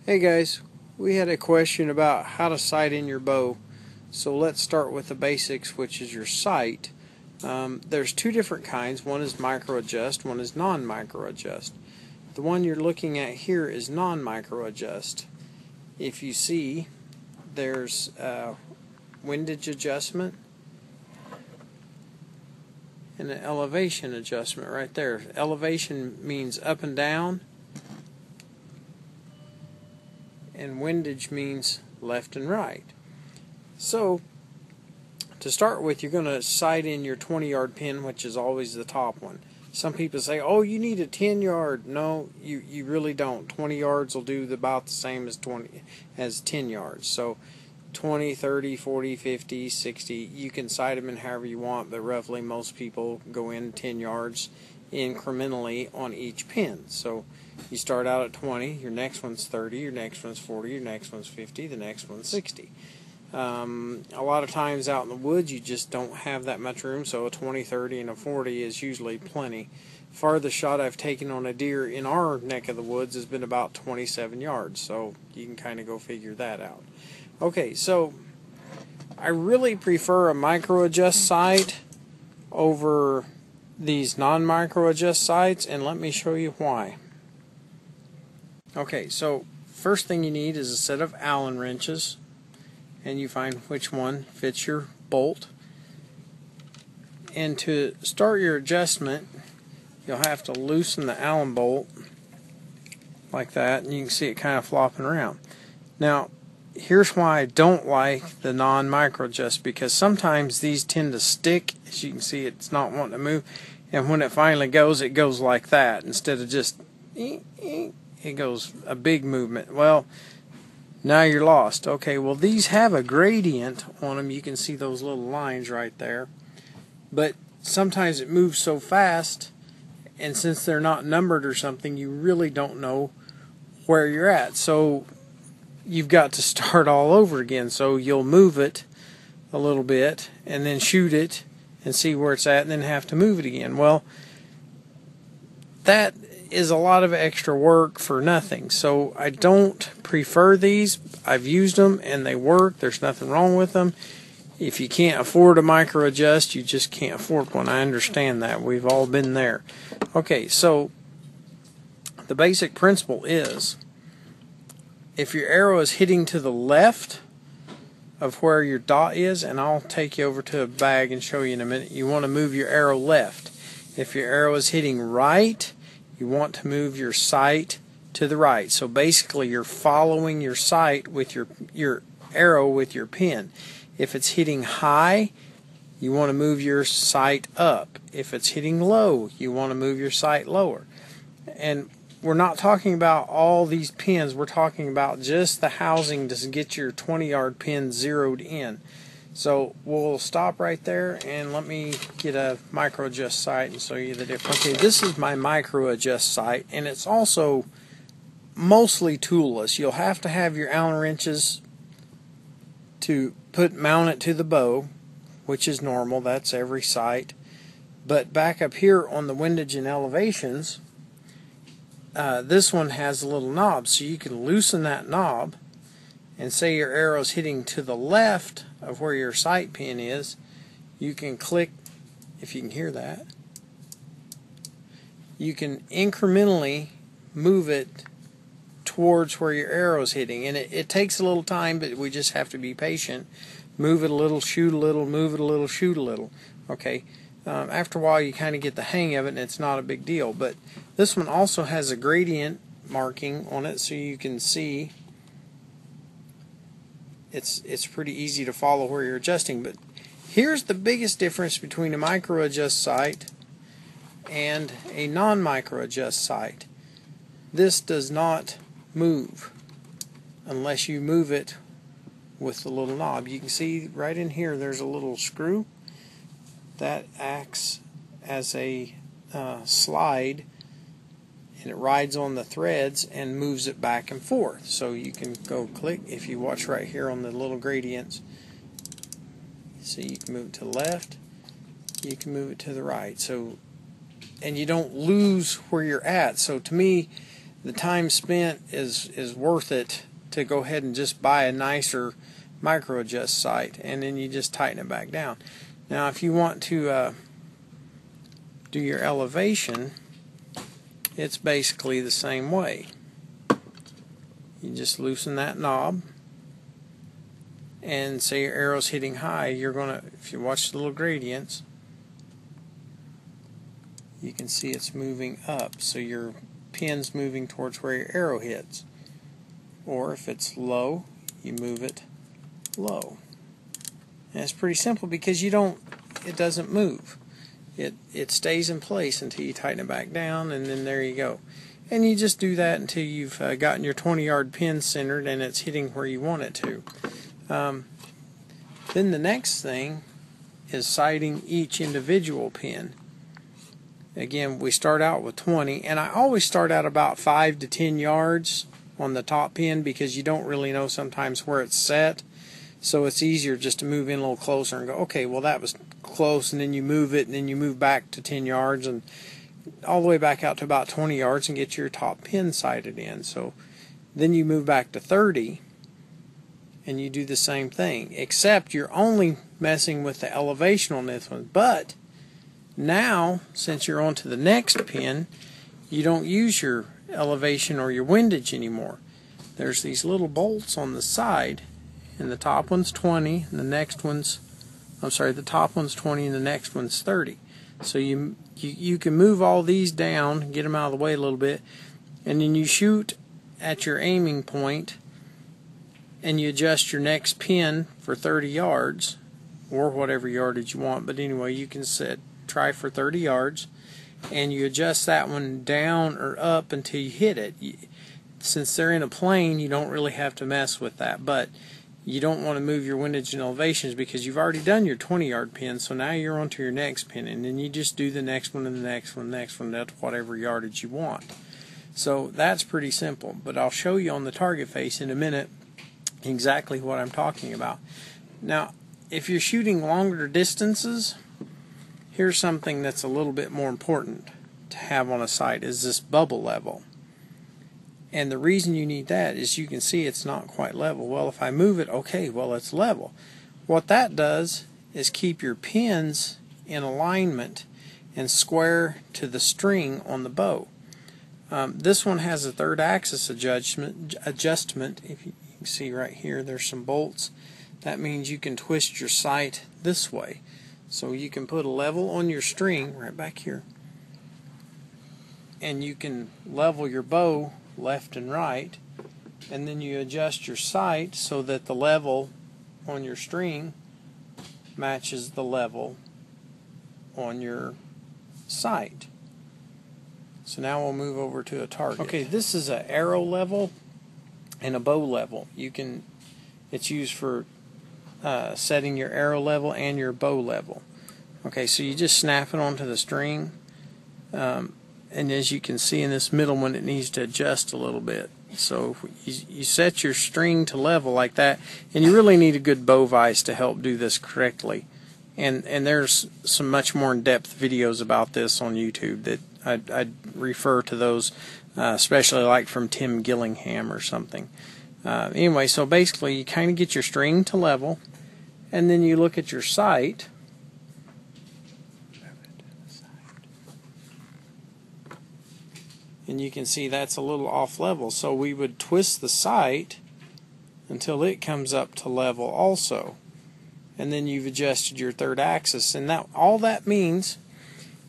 Hey guys, we had a question about how to sight in your bow. So let's start with the basics, which is your sight. There's two different kinds. One is micro adjust, one is non-micro adjust. The one you're looking at here is non-micro adjust. If you see, there's windage adjustment and an elevation adjustment right there. Elevation means up and down, and windage means left and right. So to start with, you're going to sight in your 20-yard pin, which is always the top one. Some people say, oh, you need a 10-yard. No, you really don't. 20 yards will do about the same as 10 yards. So 20, 30, 40, 50, 60, you can sight them in however you want, but roughly most people go in 10 yards incrementally on each pin. So you start out at 20, your next one's 30, your next one's 40, your next one's 50, the next one's 60. A lot of times out in the woods you just don't have that much room, so a 20, 30, and a 40 is usually plenty. Farthest shot I've taken on a deer in our neck of the woods has been about 27 yards, so you can kind of go figure that out. Okay, so I really prefer a micro adjust sight over these non-micro adjust sights, and let me show you why. Okay, so first thing you need is a set of Allen wrenches, and you find which one fits your bolt. And to start your adjustment, you'll have to loosen the Allen bolt like that, and you can see it kind of flopping around. Now, here's why I don't like the non-micro adjust, because sometimes these tend to stick. As you can see, it's not wanting to move, and when it finally goes, it goes like that instead of just it goes a big movement. Well, now you're lost. Okay, well, these have a gradient on them. You can see those little lines right there, but sometimes it moves so fast, and since they're not numbered or something, you really don't know where you're at. So you've got to start all over again. So you'll move it a little bit and then shoot it and see where it's at and then have to move it again. Well, that is a lot of extra work for nothing. So I don't prefer these. I've used them and they work. There's nothing wrong with them. If you can't afford a micro adjust, you just can't afford one. I understand that. We've all been there. Okay, so the basic principle is, if your arrow is hitting to the left of where your dot is, and I'll take you over to a bag and show you in a minute, you want to move your arrow left. If your arrow is hitting right, you want to move your sight to the right. So basically you're following your sight with your arrow with your pin. If it's hitting high, you want to move your sight up. If it's hitting low, you want to move your sight lower. And we're not talking about all these pins. We're talking about just the housing to get your 20-yard pin zeroed in. So we'll stop right there and let me get a micro adjust sight and show you the difference. Okay, this is my micro adjust sight, and it's also mostly toolless. You'll have to have your Allen wrenches to mount it to the bow, which is normal. That's every sight. But back up here on the windage and elevations, this one has a little knob, so you can loosen that knob, and say your arrow's hitting to the left of where your sight pin is, you can click, if you can hear that, you can incrementally move it towards where your arrow's hitting, and it takes a little time, but we just have to be patient. Move it a little, shoot a little, move it a little, shoot a little. Okay, after a while you kind of get the hang of it and it's not a big deal. But this one also has a gradient marking on it, so you can see it's pretty easy to follow where you're adjusting. But here's the biggest difference between a micro adjust sight and a non-micro adjust sight. This does not move unless you move it with the little knob. You can see right in here there's a little screw that acts as a slide, and it rides on the threads and moves it back and forth. So you can go click, if you watch right here on the little gradients, so you can move it to the left, you can move it to the right. So, and you don't lose where you're at. So to me, the time spent is worth it to go ahead and just buy a nicer micro adjust sight, and then you just tighten it back down. Now if you want to do your elevation, it's basically the same way. You just loosen that knob, and say your arrow's hitting high, you're gonna, if you watch the little gradients, you can see it's moving up, so your pin's moving towards where your arrow hits. Or if it's low, you move it low. And it's pretty simple because it doesn't move. It stays in place until you tighten it back down, and then there you go. And you just do that until you've gotten your 20-yard pin centered and it's hitting where you want it to. Then the next thing is sighting each individual pin. Again, we start out with 20, and I always start out about 5 to 10 yards on the top pin because you don't really know sometimes where it's set. So it's easier just to move in a little closer and go, okay, well that was close, and then you move it, and then you move back to 10 yards and all the way back out to about 20 yards and get your top pin sighted in. So then you move back to 30 and you do the same thing, except you're only messing with the elevation on this one. But now, since you're on to the next pin, you don't use your elevation or your windage anymore. There's these little bolts on the side, and the top one's 20, and the next one's, the top one's 20 and the next one's 30. So you can move all these down, get them out of the way a little bit, and then you shoot at your aiming point, and you adjust your next pin for 30 yards, or whatever yardage you want. But anyway, you can try for 30 yards, and you adjust that one down or up until you hit it. Since they're in a plane, you don't really have to mess with that, but you don't want to move your windage and elevations because you've already done your 20-yard pin, so now you're on to your next pin, and then you just do the next one and the next one, next one, that's whatever yardage you want. So that's pretty simple, but I'll show you on the target face in a minute exactly what I'm talking about. Now, if you're shooting longer distances, here's something that's a little bit more important to have on a sight, is this bubble level. And the reason you need that is you can see it's not quite level. Well, if I move it, okay, well it's level. What that does is keep your pins in alignment and square to the string on the bow. This one has a third axis adjustment. If you can see right here, there's some bolts. That means you can twist your sight this way. So you can put a level on your string right back here, and you can level your bow left and right, and then you adjust your sight so that the level on your string matches the level on your sight. So now we'll move over to a target. Okay, this is an arrow level and a bow level. It's used for setting your arrow level and your bow level. Okay, so you just snap it onto the string, and as you can see in this middle one, it needs to adjust a little bit. So you set your string to level like that, and you really need a good bow vise to help do this correctly. And there's some much more in-depth videos about this on YouTube that I'd refer to those, especially like from Tim Gillingham or something. Anyway, so basically you kind of get your string to level, and then you look at your sight. And you can see that's a little off level, so we would twist the sight until it comes up to level also, and then you've adjusted your third axis. And that all that means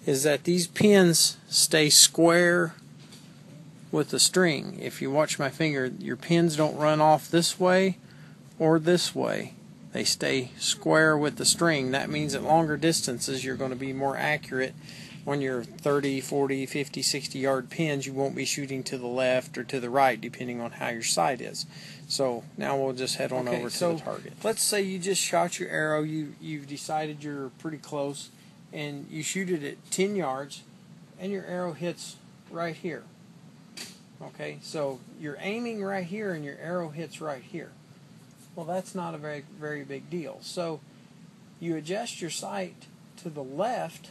is that these pins stay square with the string. If you watch my finger, your pins don't run off this way or this way. They stay square with the string. That means at longer distances you're going to be more accurate. On your 30, 40, 50, 60 yard pins, you won't be shooting to the left or to the right depending on how your sight is. So now we'll just head on over to the target. Let's say you just shot your arrow, you've decided you're pretty close, and you shoot it at 10 yards, and your arrow hits right here. Okay, so you're aiming right here and your arrow hits right here. Well, that's not a very big deal. So you adjust your sight to the left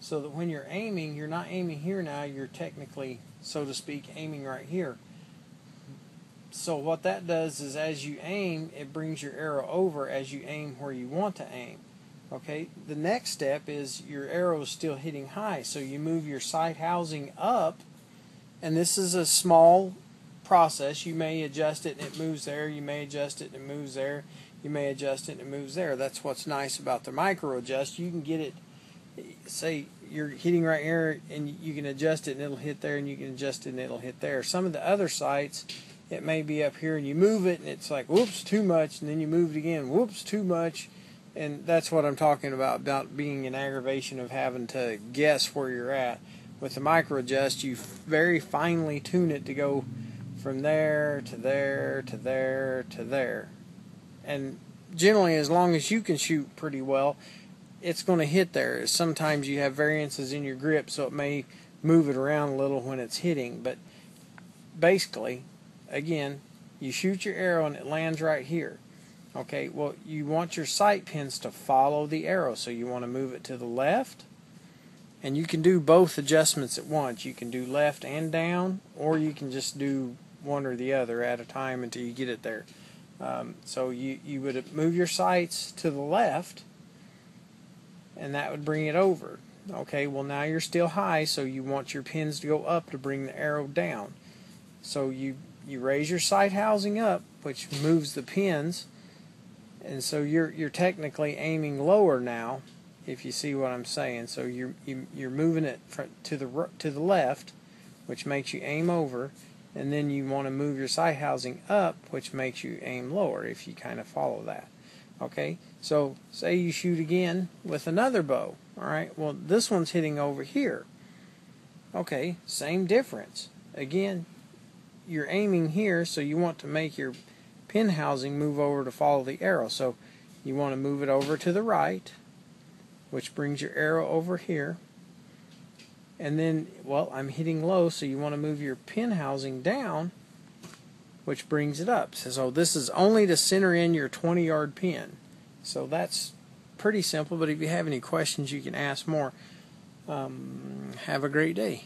so that when you're aiming, you're not aiming here now, you're technically, so to speak, aiming right here. So what that does is as you aim, it brings your arrow over as you aim where you want to aim. Okay, the next step is your arrow is still hitting high, so you move your sight housing up, and this is a small process. You may adjust it and it moves there, you may adjust it and it moves there, you may adjust it and it moves there. That's what's nice about the micro adjust. You can get it, say you're hitting right here and you can adjust it and it'll hit there, and you can adjust it and it'll hit there. Some of the other sites, it may be up here and you move it and it's like, whoops, too much, and then you move it again, whoops, too much. And that's what I'm talking about being an aggravation of having to guess where you're at. With the micro adjust, you very finely tune it to go from there to there to there to there. And generally, as long as you can shoot pretty well, it's going to hit there. Sometimes you have variances in your grip, so it may move it around a little when it's hitting. But basically, again, you shoot your arrow and it lands right here. Okay, well, you want your sight pins to follow the arrow, so you want to move it to the left, and you can do both adjustments at once. You can do left and down, or you can just do one or the other at a time until you get it there. So you would move your sights to the left, and that would bring it over. Okay, well, now you're still high, so you want your pins to go up to bring the arrow down. So you raise your sight housing up, which moves the pins. And so you're technically aiming lower now, if you see what I'm saying. So you're moving it to the left, which makes you aim over, and then you want to move your sight housing up, which makes you aim lower, if you kind of follow that. Okay, so say you shoot again with another bow. All right, well, this one's hitting over here. Okay, same difference. Again, you're aiming here, so you want to make your pin housing move over to follow the arrow. So you want to move it over to the right, which brings your arrow over here. And then, well, I'm hitting low, so you want to move your pin housing down, which brings it up. So this is only to center in your 20-yard pin. So that's pretty simple, but if you have any questions, you can ask more. Have a great day.